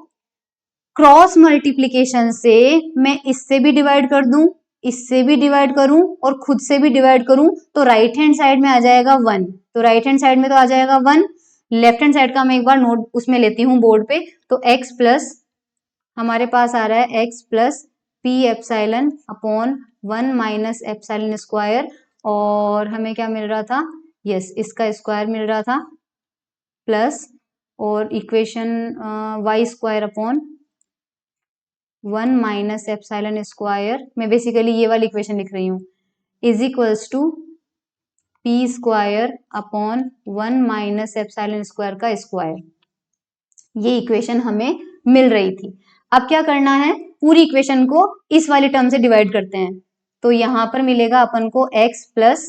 क्रॉस मल्टीप्लीकेशन से मैं इससे भी डिवाइड कर दूं, इससे भी डिवाइड करूं और खुद से भी डिवाइड करूं, तो राइट हैंड साइड में आ जाएगा 1, तो राइट हैंड साइड में तो आ जाएगा 1, लेफ्ट हैंड साइड का मैं एक बार नोट उसमें लेती हूँ बोर्ड पे, तो x प्लस हमारे पास आ रहा है x plus P epsilon upon 1 minus epsilon square, और हमें क्या मिल रहा था, यस इसका स्क्वायर मिल रहा था, प्लस और equation y square upon 1 minus epsilon square, मैं बेसिकली ये वाली इक्वेशन लिख रही हूँ, is equals to p square upon 1 minus epsilon square का स्क्वायर, ये इक्वेशन हमें मिल रही थी। अब क्या करना है, पूरी इक्वेशन को इस वाली टर्म से डिवाइड करते हैं, तो यहां पर मिलेगा अपन को x plus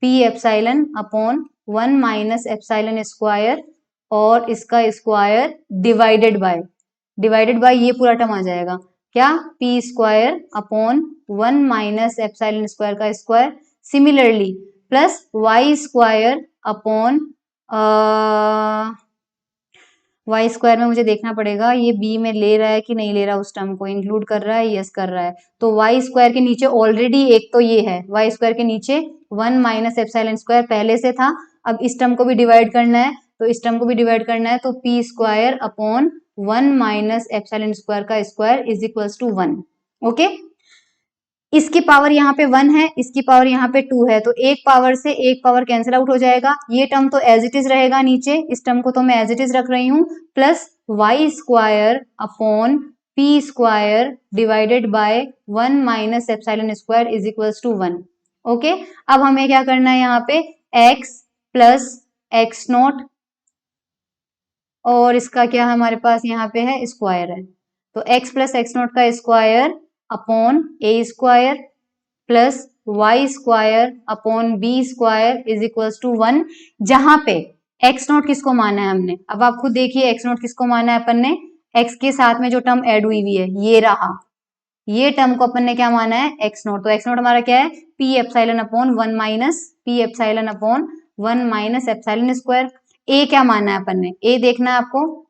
P epsilon upon 1 minus epsilon square और इसका स्क्वायर डिवाइडेड बाय ये पूरा टर्म आ जाएगा, क्या P square upon 1 minus epsilon square का square, similarly plus Y square upon Y square में मुझे देखना पड़ेगा ये बी में ले रहा है कि नहीं ले रहा, उस टर्म को इंक्लूड कर रहा है, यस कर रहा है, तो वाई स्क्वायर के नीचे ऑलरेडी एक तो ये है, वाई स्क्वायर के नीचे 1 माइनस एप्सिलॉन स्क्वायर पहले से था, अब इस टर्म को भी डिवाइड करना है, तो इस टर्म को भी डिवाइड करना है, तो P square upon 1 minus epsilon square का square is equals to 1, okay. इसकी पावर यहाँ पे 1 है, इसकी पावर यहाँ पे 2 है, तो एक पावर से एक पावर कैंसिल आउट हो जाएगा, ये टर्म तो एज इट इज रहेगा नीचे, इस टर्म को तो मैं एज इट इज रख रही हूँ, plus Y square upon p square divided by 1 minus epsilon square is equals to 1, okay. अब हमें क्या करना है, यहाँ पे x प्लस एक्स नॉट और इसका क्या हमारे पास यहाँ पे है स्क्वायर है, तो x प्लस एक्स नॉट का square upon a square plus Y square upon b square is equals to 1, जहां पे एक्स नोट किसको माना है हमने, अब आप खुद देखिए एक्स नोट किसको माना है अपन ने, एक्स के साथ में जो टर्म ऐड हुई हुई है ये रहा, ये टर्म को अपन ने क्या माना है एक्स नोट, तो एक्स नोट हमारा क्या है P epsilon upon 1 minus P epsilon upon 1 minus epsilon square, A क्या माना है अपन ने, ए देखना है आपको,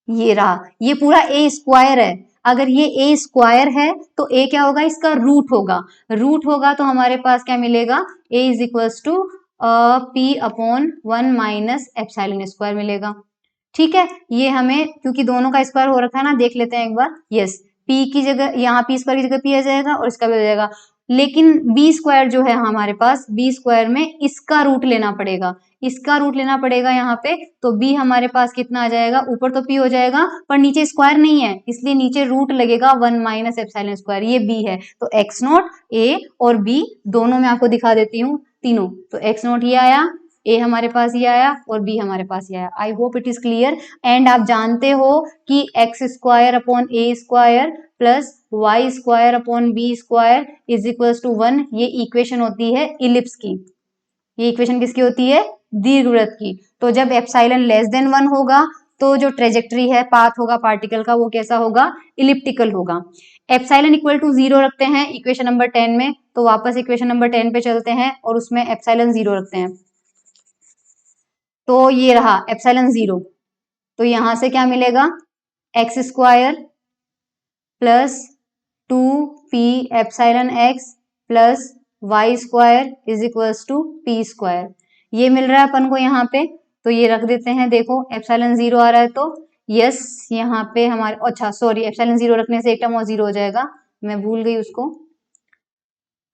ये रहा, ये पूरा ए स्क्वायर है, अगर ये ए स्क्वायर है तो ए क्या होगा, इसका रूट होगा, रूट होगा तो हमारे पास क्या मिलेगा, A is equals to P upon 1 minus epsilon square मिलेगा, ठीक है। ये हमें क्योंकि दोनों का स्क्वायर हो रखा है ना, देख लेते हैं एक बार, यस पी की जगह यहाँ पी स्क्वायर की जगह पी आ जाएगा और इसका भी हो जाएगा, लेकिन बी स्क्वायर जो है हमारे पास, बी स्क्वायर में इसका रूट लेना पड़ेगा, इसका रूट लेना पड़ेगा यहाँ पे, तो b हमारे पास कितना आ जाएगा, ऊपर तो p हो जाएगा पर नीचे स्क्वायर नहीं है, इसलिए नीचे रूट लगेगा 1 माइनस एप्सिलॉन स्क्वायर, ये b है, तो x नोट a और b दोनों में आपको दिखा देती हूँ तीनों, तो x नोट ये आया, a हमारे पास ये आया और b हमारे पास ये आया, I hope it is clear. And आप जानते हो कि x square upon a square plus Y square upon b square is equals to 1, ये इक्वेशन होती है इलिप्स की, ये इक्वेशन किसकी होती है, दीर्घवृत्त की, तो जब एप्सिलॉन लेस देन 1 होगा तो जो ट्रेजेक्टरी है, पाथ होगा पार्टिकल का, वो कैसा होगा, इलिप्टिकल होगा। एप्सिलॉन इक्वल टू 0 रखते हैं इक्वेशन नंबर 10 में, तो वापस इक्वेशन नंबर 10 पे चलते हैं और उसमें एप्सिलॉन 0 रखते हैं, तो ये रहा एप्सिलॉन 0, तो यहां से क्या मिलेगा, x square plus 2p epsilon x plus Y square is equals to p square, ये मिल रहा है अपन को यहाँ पे, तो ये रख देते हैं, देखो एप्सिलॉन 0 आ रहा है, तो यस यहाँ पे हमारे, अच्छा सॉरी एप्सिलॉन 0 रखने से एक टर्म और 0 हो जाएगा, मैं भूल गई उसको,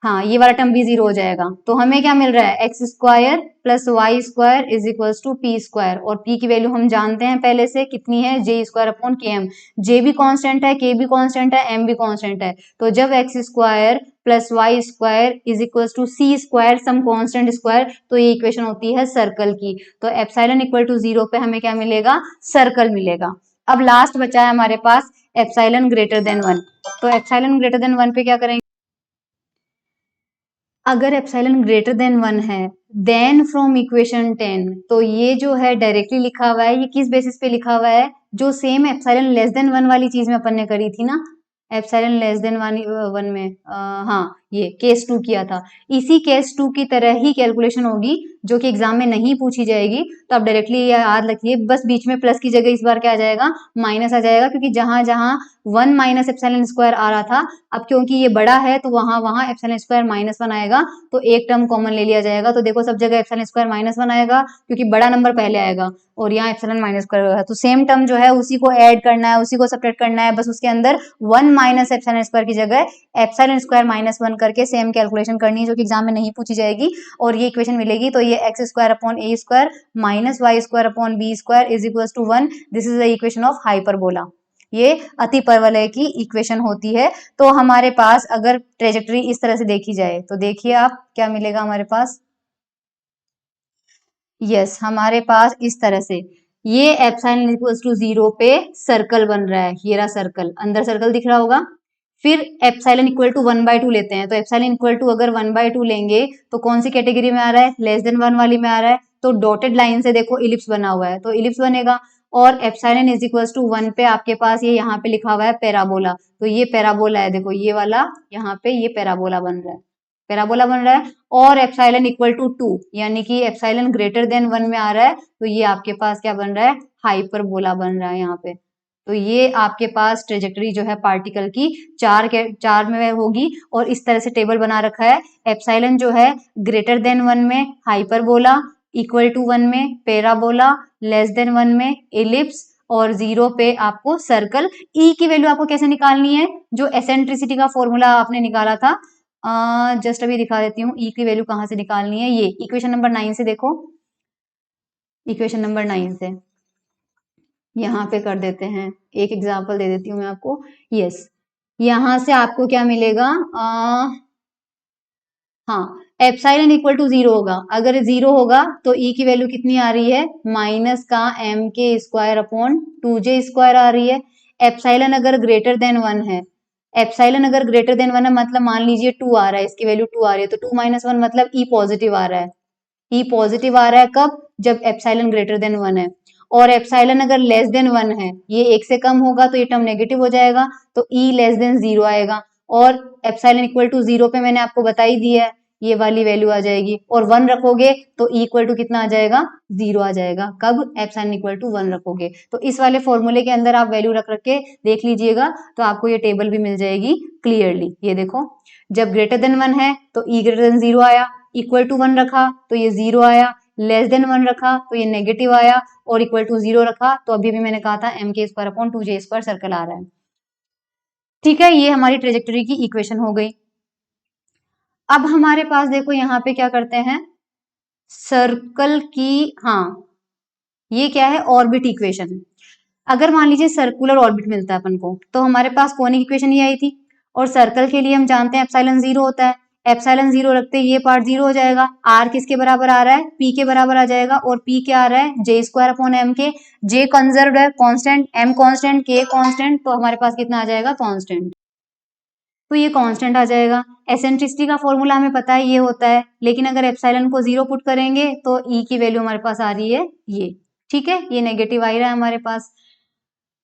हाँ ये वाला टर्म भी 0 हो जाएगा, तो हमें क्या मिल रहा है x square plus Y square is equals to p square, और पी की वैल्यू हम जानते हैं पहले से कितनी है, j square upon k m, j भी कांस्टेंट है, के भी कांस्टेंट है, एम भी कांस्टेंट है, तो जब x square plus Y square is equals to c square some constant square, तो ये इक्वेशन होती है सर्कल की, तो एप्सिलॉन इक्वल टू 0 पे हमें क्या मिलेगा, सर्कल मिलेगा। अब लास्ट बचा है हमारे पास एप्सिलॉन ग्रेटर देन 1, तो एप्सिलॉन ग्रेटर देन 1 पे क्या करेंगे, अगर एप्सिलॉन ग्रेटर देन 1 है देन फ्रॉम इक्वेशन 10, तो ये जो है डायरेक्टली लिखा हुआ है, ये किस बेसिस पे लिखा हुआ है, जो सेम एप्सिलॉन लेस देन 1 वाली चीज में अपन ने करी थी ना, एप्सिलॉन लेस देन 1 में हाँ ये केस 2 किया था, इसी केस 2 की तरह ही कैलकुलेशन होगी जो कि एग्जाम में नहीं पूछी जाएगी। तो आप डायरेक्टली याद रखिए, बस बीच में प्लस की जगह इस बार क्या आ जाएगा, माइनस आ जाएगा, क्योंकि जहां जहां 1 माइनस एप्सिलॉन स्क्वायर आ रहा था, अब क्योंकि ये बड़ा है तो वहां वहां एप्सिलॉन स्क्वायर -1 आएगा, तो एक टर्म कॉमन ले लिया जाएगा। तो देखो सब जगह एप्सिलॉन स्क्वायर -1 आएगा क्योंकि बड़ा नंबर पहले आएगा और यहाँ एप्सिलॉन माइनस स्क्वायर होगा, तो सेम टर्म जो है उसी को ऐड करना है, उसी को सब्ट्रैक्ट करना है, बस उसके अंदर 1 माइनस एप्सिलॉन स्क्वायर की जगह एप्सिलॉन स्क्वायर -1 करके सेम कैलकुलेशन करनी है, जो कि एग्जाम में नहीं पूछी जाएगी। और ये इक्वेशन मिलेगी, तो ये x square upon a square minus y square upon b square is equal to 1। This is the equation of hyperbola. ये अतिपरवलय की इक्वेशन होती है। तो हमारे पास अगर ट्रेजेक्टरी इस तरह से देखी जाए तो देखिए आप क्या मिलेगा हमारे पास। यस हमारे पास इस तरह से ये एप्सिलॉन इक्वल्स टू 0 पे सर्कल बन रहा है, ये रहा सर्कल, अंदर सर्कल दिख रहा होगा। फिर एप्सिलॉन इक्वल टू 1/2 लेते हैं, तो एप्सिलॉन इक्वल टू अगर 1/2 लेंगे तो कौन सी कैटेगरी में आ रहा है, लेस देन 1 वाली में आ रहा है। तो डॉटेड लाइन से देखो इलिप्स बना हुआ है, तो इलिप्स बनेगा। और एप्सिलॉन इज इक्वल टू 1 पे आपके पास ये यहाँ पे लिखा हुआ है पैराबोला, तो ये पैराबोला है, देखो ये वाला यहाँ पे ये पैराबोला बन रहा है, पैराबोला बन रहा है। और एप्सिलॉन इक्वल टू 2 यानी कि एप्सिलॉन ग्रेटर देन 1 में आ रहा है, तो ये आपके पास क्या बन रहा है, हाइपरबोला बन रहा है यहाँ पे। तो ये आपके पास ट्रेजेक्टरी जो है पार्टिकल की चार में होगी। और इस तरह से टेबल बना रखा है, एप्सिलॉन जो है ग्रेटर देन 1 में हाइपरबोला, इक्वल टू 1 में पैराबोला, लेस देन 1 में एलिप्स, और 0 पे आपको सर्कल। ई की वैल्यू आपको कैसे निकालनी है, जो एसेंट्रिसिटी का फॉर्मूला आपने निकाला था, जस्ट अभी दिखा देती हूँ ई की वैल्यू कहाँ से निकालनी है। ये इक्वेशन नंबर 9 से देखो, इक्वेशन नंबर 9 से यहाँ पे कर देते हैं, एक एग्जांपल दे देती हूँ मैं आपको। यस यहाँ से आपको क्या मिलेगा, हाँ एप्सिलॉन इक्वल टू 0 होगा, अगर 0 होगा तो ई की वैल्यू कितनी आ रही है, माइनस का M K square upon 2j square आ रही है। एप्सिलॉन अगर ग्रेटर देन 1 है, एप्सिलॉन अगर ग्रेटर देन 1 है, मतलब मान लीजिए 2 आ रहा है, इसकी वैल्यू 2 आ रही है, तो 2 माइनस 1 मतलब ई पॉजिटिव आ रहा है। ई पॉजिटिव आ रहा है कब, जब एप्सिलॉन ग्रेटर देन 1 है। और एप्सिलॉन अगर लेस देन 1 है, ये 1 से कम होगा तो ये टर्म नेगेटिव हो जाएगा, तो ई लेस देन 0 आएगा। और एप्सिलॉन इक्वल टू 0 पे मैंने आपको बता ही दिया है, ये वाली वैल्यू आ जाएगी। और 1 रखोगे तो ई इक्वल टू कितना आ जाएगा, 0 आ जाएगा। कब, एप्सिलॉन इक्वल टू 1 रखोगे। तो इस वाले फॉर्मूले के अंदर आप वैल्यू रख रख के देख लीजिएगा, तो आपको ये टेबल भी मिल जाएगी क्लियरली। ये देखो जब ग्रेटर देन 1 है तो ई ग्रेटर देन 0 आया, इक्वल टू 1 रखा तो ये 0 आया, लेस देन 1 रखा तो ये नेगेटिव आया, और इक्वल टू 0 रखा तो अभी भी मैंने कहा था M K square upon 2j square circle आ रहा है। ठीक है, ये हमारी ट्रेजेक्टरी की इक्वेशन हो गई। अब हमारे पास देखो यहाँ पे क्या करते हैं, सर्कल की, हाँ ये क्या है, ऑर्बिट इक्वेशन। अगर मान लीजिए सर्कुलर ऑर्बिट मिलता है अपन को, तो हमारे पास कॉनिक इक्वेशन ही आई थी। और सर्कल के लिए हम जानते हैं एप्सिलॉन 0 होता है, एप्सिलॉन 0 रखते ही ये पार्ट 0 हो जाएगा। आर किसके बराबर आ रहा है, पी के बराबर आ जाएगा, और पी क्या आ रहा है, j square upon M K. जे कंजर्व्ड है, कांस्टेंट, एम कांस्टेंट, के कांस्टेंट, तो हमारे पास कितना आ जाएगा, कांस्टेंट। तो ये कांस्टेंट आ जाएगा। एसेंट्रिसिटी का फॉर्मूला हमें पता है ये होता है, लेकिन अगर एप्सिलॉन को 0 पुट करेंगे तो ई की वैल्यू हमारे पास आ रही है ये, ठीक है, ये नेगेटिव आ रहा है हमारे पास।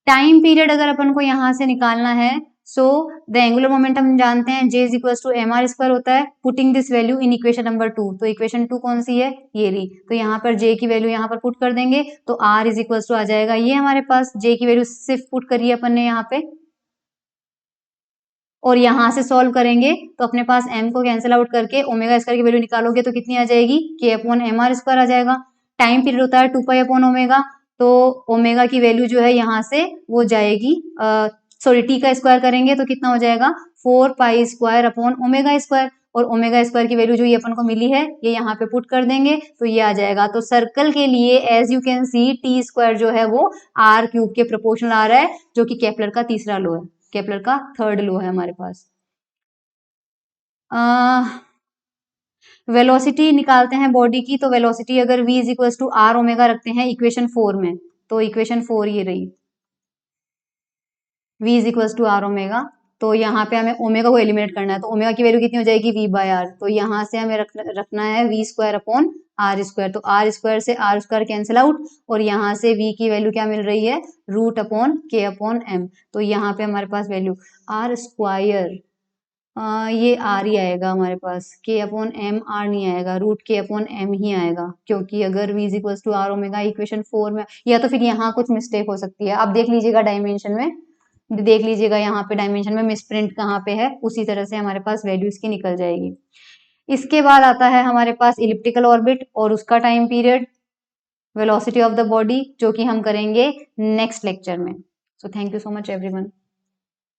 टाइम पीरियड अगर अपन को यहाँ से निकालना है, सो द एंगुलर मोमेंटम जानते हैं J is equal to mr square होता है। Putting this value in equation number 2, तो इक्वेशन 2 कौन सी है, ये रही। तो यहाँ पर J की वैल्यू यहाँ पर पुट कर देंगे तो R इज इक्वल टू आ जाएगा, ये हमारे पास J की वैल्यू सिर्फ पुट करी है अपन ने यहाँ पे। और यहाँ से सॉल्व करेंगे तो अपने पास m को कैंसिल आउट करके ओमेगा स्क्वायर की वैल्यू निकालोगे तो कितनी आ जाएगी, k अपॉन mr स्क्वायर आ जाएगा। टाइम पीरियड होता है 2 पाई अपॉन ओमेगा, तो ओमेगा की वैल्यू जो है यहाँ से वो जाएगी, सॉरी टी का स्क्वायर करेंगे तो कितना हो जाएगा, 4 pi square upon omega square. और ओमेगा स्क्वायर की वैल्यू जो ये अपन को मिली है ये यहाँ पे पुट कर देंगे तो ये आ जाएगा। तो सर्कल के लिए as you can see t square जो है वो आर क्यूब के प्रोपोर्शनल आ रहा है, जो कि केपलर का तीसरा लॉ है, केपलर का थर्ड लॉ है हमारे पास। वेलोसिटी निकालते हैं बॉडी की, तो वेलोसिटी अगर v is equal to r omega रखते हैं इक्वेशन 4 में, तो इक्वेशन 4 ये रही, v is equal to r omega. तो यहाँ पे हमें ओमेगा को एलिमिनेट करना है, तो ओमेगा की वैल्यू कितनी हो जाएगी, v बाय आर। तो यहाँ से हमें रखना है v square upon r square, तो आर स्क्वायर से आर स्क्वायर कैंसिल आउट, और यहाँ से v की वैल्यू क्या मिल रही है, रूट अपॉन के अपॉन एम। तो यहाँ पे हमारे पास वैल्यू आर स्क्वायर ये आर ही आएगा हमारे पास, के अपॉन एम आर नहीं आएगा, रूट के अपॉन एम ही आएगा, क्योंकि अगर v is equal to r omega equation 4 में, या तो फिर यहाँ कुछ मिस्टेक हो सकती है। आप देख लीजिएगा डायमेंशन में, देख लीजिएगा यहाँ पे डायमेंशन में मिसप्रिंट कहाँ पे है, उसी तरह से हमारे पास वैल्यू इसकी निकल जाएगी। इसके बाद आता है हमारे पास इलिप्टिकल ऑर्बिट और उसका time period, velocity of the body, जो कि हम करेंगे नेक्स्ट लेक्चर में। So thank you so much everyone.